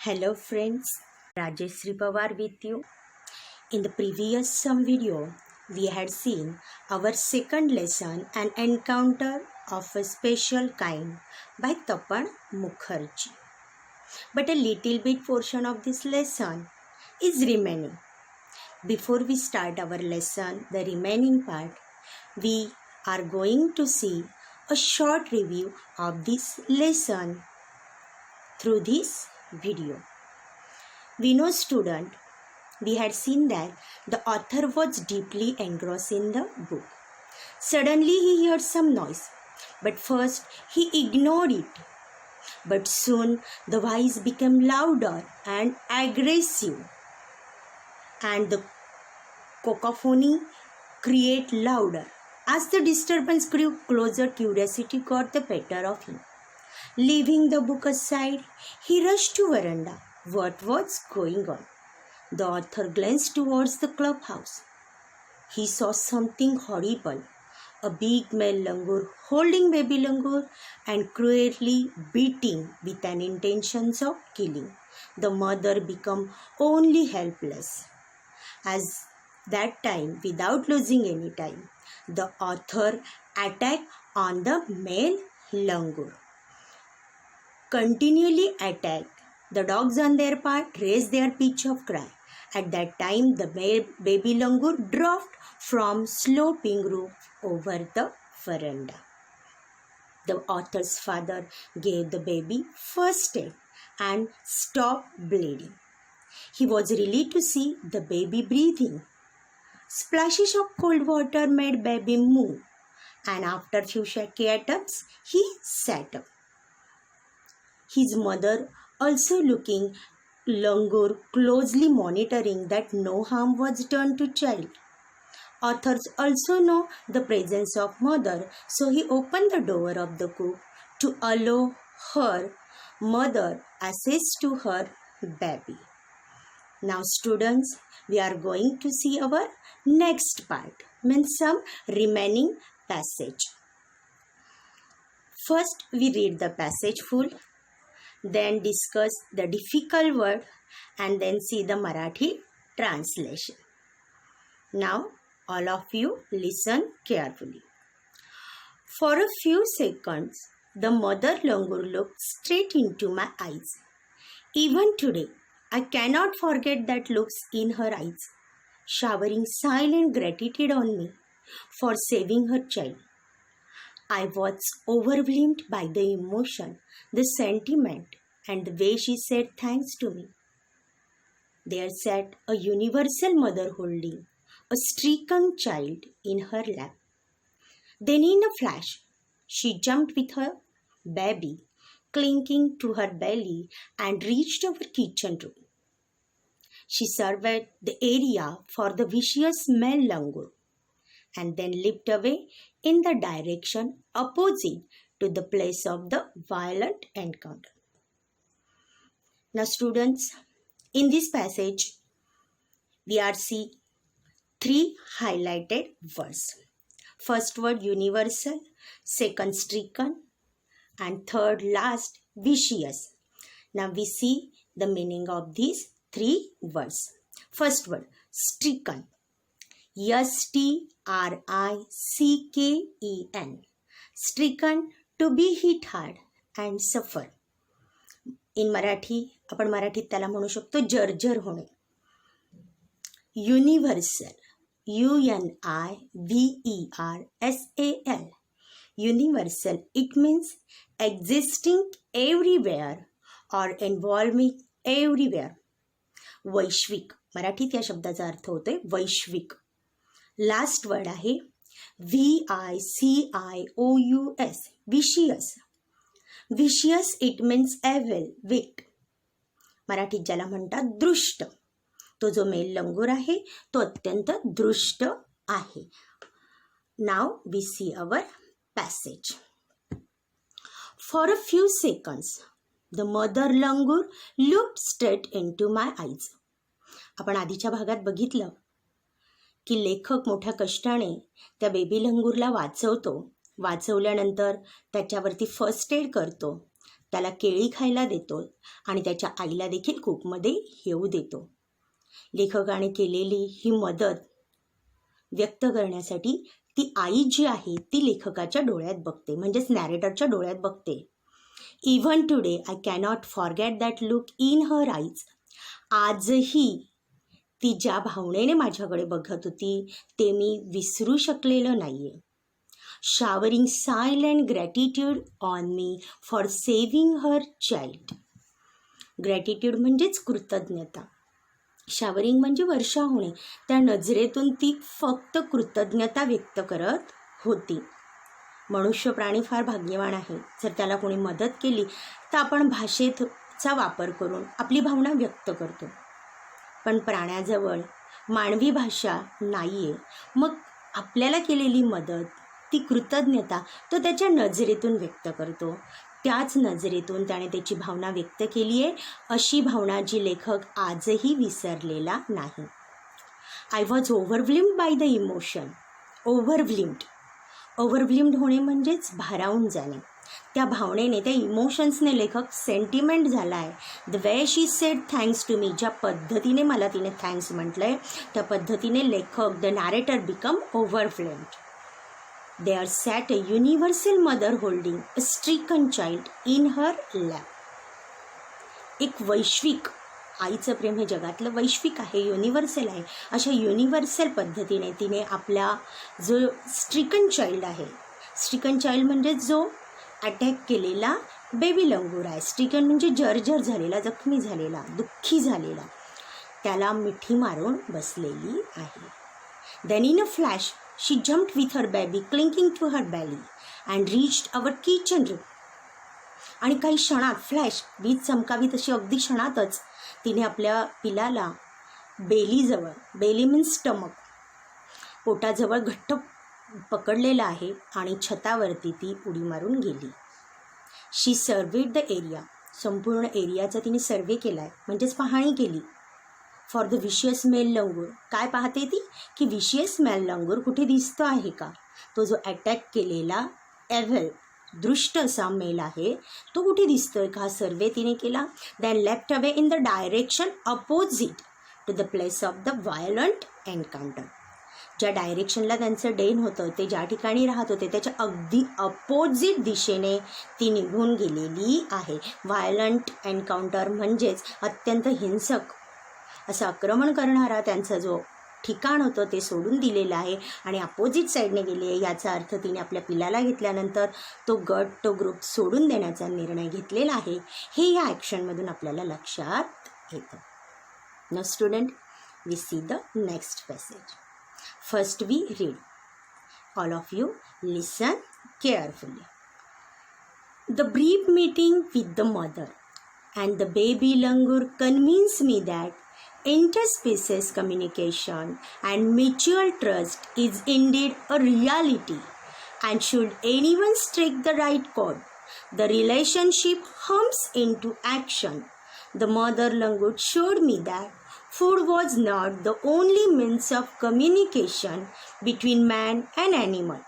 Hello friends, Rajeshri Pawar with you. In the previous video, we had seen our second lesson, An Encounter of a Special Kind by Tapan Mukherjee. But a little bit portion of this lesson is remaining. Before we start our lesson, the remaining part, we are going to see a short review of this lesson through this video. We know student, we had seen that the author was deeply engrossed in the book. Suddenly he heard some noise, but first he ignored it. But soon the voice became louder and aggressive, and the cacophony created louder. As the disturbance grew closer, curiosity got the better of him. Leaving the book aside, he rushed to veranda. What was going on? The author glanced towards the clubhouse. He saw something horrible. A big male langur holding baby langur and cruelly beating with an intention of killing. The mother became only helpless. As that time, without losing any time, the author attacked on the male langur. Continually attacked. The dogs on their part raised their pitch of cry. At that time, the baby langur dropped from sloping roof over the veranda. The author's father gave the baby first aid and stopped bleeding. He was relieved to see the baby breathing. Splashes of cold water made baby move, and after few shaky attempts, he sat up. His mother also looking langur, closely monitoring that no harm was done to child. Authors also know the presence of mother, so he opened the door of the coop to allow her mother access to her baby. Now students, we are going to see our next part, means some remaining passage. First we read the passage full, then discuss the difficult word, and then see the Marathi translation. Now all of you listen carefully. For a few seconds, the mother langur looked straight into my eyes. Even today, I cannot forget that looks in her eyes, showering silent gratitude on me for saving her child. I was overwhelmed by the emotion, the sentiment, and the way she said thanks to me. There sat a universal mother holding a stricken child in her lap. Then in a flash, she jumped with her baby, clinging to her belly, and reached our kitchen room. She surveyed the area for the vicious male langur and then leaped away in the direction opposite to the place of the violent encounter. Now students, in this passage, we are seeing three highlighted words. First word universal, second stricken, and third last vicious. Now we see the meaning of these three words. First word stricken. S-T-R-I-C-K-E-N. Stricken, to be hit hard and suffer. In Marathi आपण मराठीत त्याला म्हणू शकतो जर्जर होणे. Universal, UNIVERSAL. Universal, it means existing everywhere or involving everywhere. वैश्विक, मराठीत या शब्दाचा अर्थ होतोय वैश्विक. लास्ट वर्ड आहे VICIOUS, vicious. Vicious, it means evil, wicked. मराठीत ज्याला म्हणतात दृष्ट. तो जो मेल लंगूर आहे तो अत्यंत दृष्ट आहे. नाव we see our passage. For a few seconds the mother langur looked straight into my eyes. आपण आधीच्या भागात बघितलं की लेखक मोठ्या कष्टाने त्या बेबी लंगूरला वाचवतो. वाचवल्यानंतर त्याच्यावरती फर्स्ट एड करतो. त्याला केळी खायला देतो आणि त्याच्या आईला देखील कूपमध्ये येऊ देतो. लेखकाने केलेली ही मदत व्यक्त करण्यासाठी ती आई जी आहे ती लेखकाच्या डोळ्यात बघते, म्हणजेच नॅरेटरच्या डोळ्यात बघते. Even today I cannot forget that look in her eyes. आजही ती ज्या भावनेने माझ्याकडे बघत होती ते मी विसरू शकलेलं नाही आहे. Showering silent gratitude on me for saving her child. Gratitude म्हणजेच कृतज्ञता. शॉवरिंग म्हणजे वर्षा होणे. त्या नजरेतून ती फक्त कृतज्ञता व्यक्त करत होती. मनुष्य प्राणी फार भाग्यवान आहे. जर त्याला कोणी मदत केली तर आपण भाषेचा वापर करून आपली भावना व्यक्त करतो. पण प्राण्याजवळ मानवी भाषा नाही आहे. मग आपल्याला केलेली मदत, ती कृतज्ञता तो त्याच्या नजरेतून व्यक्त करतो. त्याच नजरेतून त्याने त्याची भावना व्यक्त केली आहे, अशी भावना जी लेखक आजही विसरलेला नाही. I was overwhelmed by the emotion. Overwhelmed होणे म्हणजेच भारावून जाणे. त्या भावनेने, त्या इमोशन्सने लेखक सेंटिमेंट झाला आहे. The way she said thanks to me. ज्या पद्धतीने मला तिने थँक्स म्हटलं आहे त्या पद्धतीने लेखक, the narrator, become overwhelmed. There sat a universal mother holding a stricken child in her lap. एक वैश्विक, आईचं प्रेम हे जगातलं वैश्विक आहे, युनिव्हर्सल आहे. अशा युनिव्हर्सल पद्धतीने तिने आपला जो स्ट्रिकन चाइल्ड आहे, स्ट्रिकन चाइल्ड म्हणजे जो अटॅक केलेला बेबी लंगूर आहे, स्ट्रिकन म्हणजे जर्जर झालेला, जखमी झालेला, दुःखी झालेला, त्याला मिठी मारून बसलेली आहे. Then in a flash she jumped with her baby clinging to her belly and reached our kitchen room. आणि काही क्षणात, फ्लॅश, वीज चमकावी तशी अगदी क्षणातच तिने आपल्या पिलाला बेलीजवळ, बेली मीन्स स्टमक, पोटाजवळ घट्ट पकडलेलं आहे आणि छतावरती ती उडी मारून गेली. शी सर्वेड द एरिया. संपूर्ण एरियाचा तिने सर्वे केला आहे, म्हणजेच पाहणी केली. फॉर द विशियस मेल लंगूर. काय पाहते ती की विशियस मेल लंगूर कुठे दिसतो आहे का. तो जो अटॅक केलेला एव्हल, दृष्ट असा मेल आहे तो कुठे दिसतोय का, सर्वे तिने केला. Then left away in the direction opposite to the place of the violent encounter. ज्या डायरेक्शनला त्यांचं डेन होतं, ते ज्या ठिकाणी राहत होते त्याच्या अगदी अपोजिट दिशेने ती निघून गेलेली आहे. व्हायलंट एन्काउंटर म्हणजेच अत्यंत हिंसक असं आक्रमण करणारा त्यांचा जो ठिकाण होतं ते सोडून दिलेलं आहे आणि अपोजिट साईडने गेली आहे. याचा अर्थ तिने आपल्या पिलाला घेतल्यानंतर तो गट, तो ग्रुप सोडून देण्याचा निर्णय घेतलेला आहे. हे या ॲक्शनमधून आपल्याला लक्षात येतं. Now student, we see the next passage. First we read. All of you listen carefully. The brief meeting with the mother and the baby langur convince me that interspecies communication and mutual trust is indeed a reality, and should anyone strike the right chord, the relationship hums into action. The mother langur showed me that food was not the only means of communication between man and animal,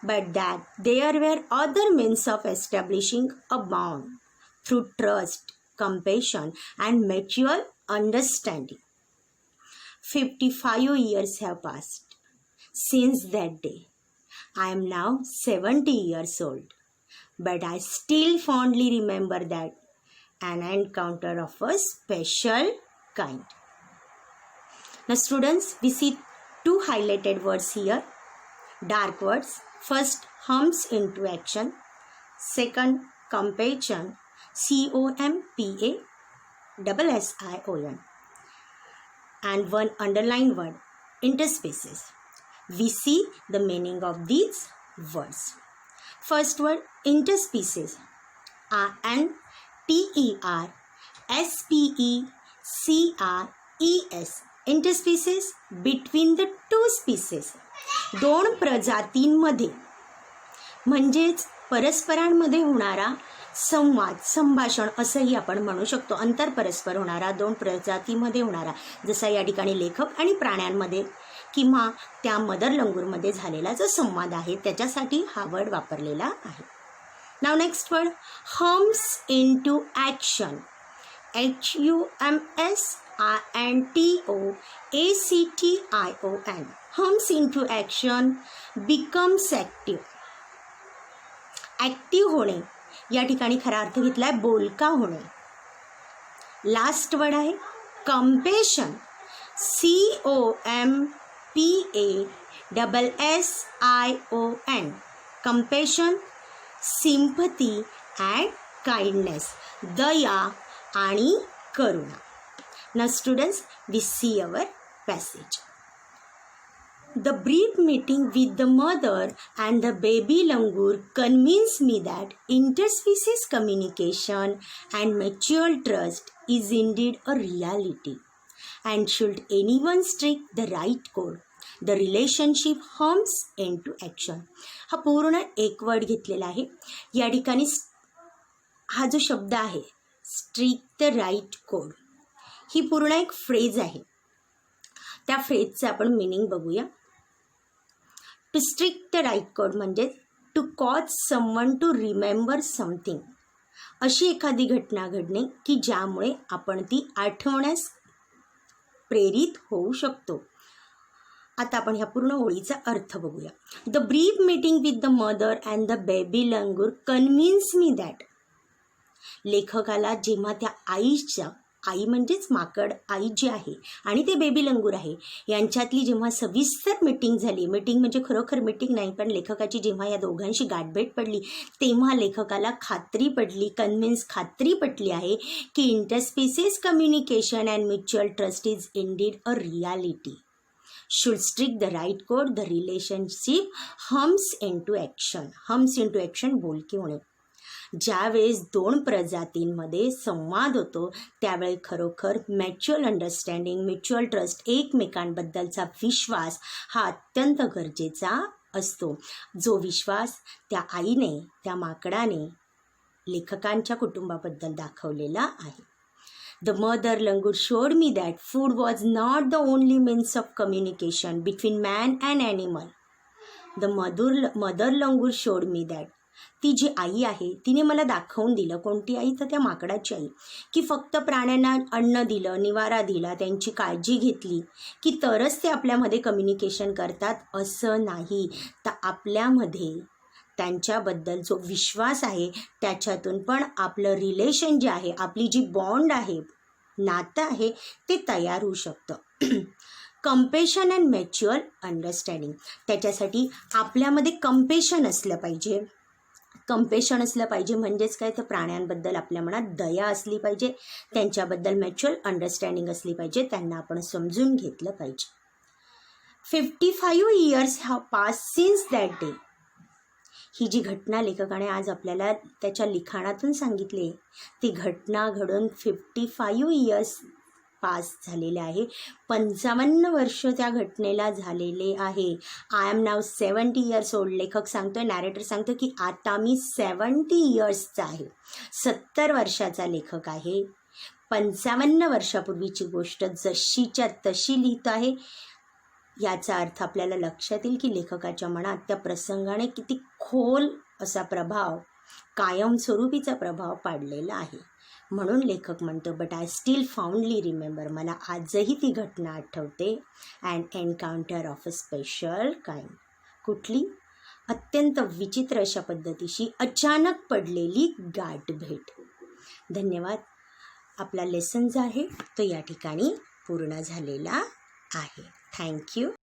but that there were other means of establishing a bond through trust, compassion, and mutual understanding. 55 years have passed since that day. I am now 70 years old, but I still fondly remember that an encounter of a special kind. Now students, we see two highlighted words here, dark words. First, hums into action. Second, compassion, COMPASSION, and one underlined word, interspecies. We see the meaning of these words. First word, interspecies. INTERSPECIES. Interspecies, between the two species. दोन प्रजातींमध्ये, म्हणजेच परस्परांमध्ये होणारा संवाद, संभाषण असंही आपण म्हणू शकतो. अंतरपरस्पर होणारा, दोन प्रजातीमध्ये होणारा, जसा या ठिकाणी लेखक आणि प्राण्यांमध्ये किंवा त्या मदर लंगूरमध्ये झालेला जो संवाद आहे त्याच्यासाठी हा वर्ड वापरलेला आहे. Now next word, hums into action. HUMSINTOACTION. Hums into action, becomes active. Active होणे या ठिकाणी खरा अर्थ घेतला आहे बोलका होणे. लास्ट वर्ड आहे compassion. COMPASSION. Compassion, sympathy and kindness. दया आणि करुणा. Now students, we see our passage. The brief meeting with the mother and the baby langur convinced me that interspecies communication and mutual trust is indeed a reality. And should anyone strike the right chord, the relationship hums into action. हा पूर्ण एक word घेतलेला आहे. या ठिकाणी हा जो शब्द आहे स्ट्रिक द राईट कोड, ही पूर्ण एक फ्रेज आहे. त्या फ्रेजचं आपण मिनिंग बघूया. टू स्ट्रिक द राईट कोड म्हणजे to cause someone to remember something. अशी एखादी घटना घडणे की ज्यामुळे आपण ती आठवण्यास प्रेरित होऊ शकतो. आता आपण ह्या पूर्ण ओळीचा अर्थ बघूया. The brief meeting with the mother and the baby langur convince me that. लेखकाला जेव्हा त्या आईच्या, आई म्हणजेच माकड आई जी आहे आणि ते बेबी लंगूर आहे यांच्यातली जेव्हा सविस्तर मीटिंग झाली, मीटिंग म्हणजे खरोखर मीटिंग नाही पण लेखकाची जेव्हा या दोघांशी गाठभेट पडली तेव्हा लेखकाला खात्री पडली, खात्री पटली आहे की interspecies communication and mutual trust is indeed a reality. Should strike the right कोड, the relationship hums into action. Hums into action, बोलके होणे. ज्यावेळेस दोन प्रजातींमध्ये संवाद होतो त्यावेळी खरोखर मॅच्युअल अंडरस्टँडिंग, म्युच्युअल ट्रस्ट, एकमेकांबद्दलचा विश्वास हा अत्यंत गरजेचा असतो. जो विश्वास त्या आईने, त्या माकडाने लेखकांच्या कुटुंबाबद्दल दाखवलेला आहे. The mother langur showed me that food was not the only means of communication between man and animal. The mother langur showed me that. ती जी आई आहे तिने मला दाखवून दिलं, कोणती आई तर त्या माकडाची आई, की फक्त प्राण्यांना अन्न दिलं, निवारा दिला, त्यांची काळजी घेतली की तरच ते आपल्यामध्ये कम्युनिकेशन करतात असं नाही. तर आपल्यामध्ये त्यांच्याबद्दल जो विश्वास आहे त्याच्यातून पण आपलं रिलेशन जे आहे, आपली जी बॉन्ड आहे, नातं आहे ते तयार होऊ शकतं. Compassion and mutual understanding. त्याच्यासाठी आपल्यामध्ये कंपेशन असलं पाहिजे. कंपेशन असलं पाहिजे म्हणजेच काय, तर प्राण्यांबद्दल आपल्या मनात दया असली पाहिजे, त्यांच्याबद्दल मॅच्युअल अंडरस्टँडिंग असली पाहिजे, त्यांना आपण समजून घेतलं पाहिजे. 55 years have passed since that day. ही जी घटना लेखकाने आज आपल्याला त्याच्या लिखाणातून सांगितली, ती घटना घडून 55 years पास झालेले आहे. 55 वर्ष त्या घटनेला झालेले आहे. आय एम नाव 70 years old. लेखक सांगतोय, नॅरेटर सांगतो की आता मी 70 yearsचा आहे. 70 वर्षाचा लेखक आहे. 55 वर्षापूर्वीची गोष्ट जशीच्या तशी लिहित आहे. याचा अर्थ आपल्याला लक्षात येईल की लेखकाच्या मनात त्या प्रसंगाने किती खोल असा प्रभाव, कायमस्वरूपीचा प्रभाव पाडलेला आहे. म्हणून लेखक म्हणतो, but I still fondly remember. मला आजही ती घटना आठवते. And encounter of a special kind. कुठली? अत्यंत विचित्र अशा पद्धतीशी अचानक पडलेली गाठभेट. धन्यवाद. आपला लेसन जो आहे तो या ठिकाणी पूर्ण झालेला आहे. थँक्यू.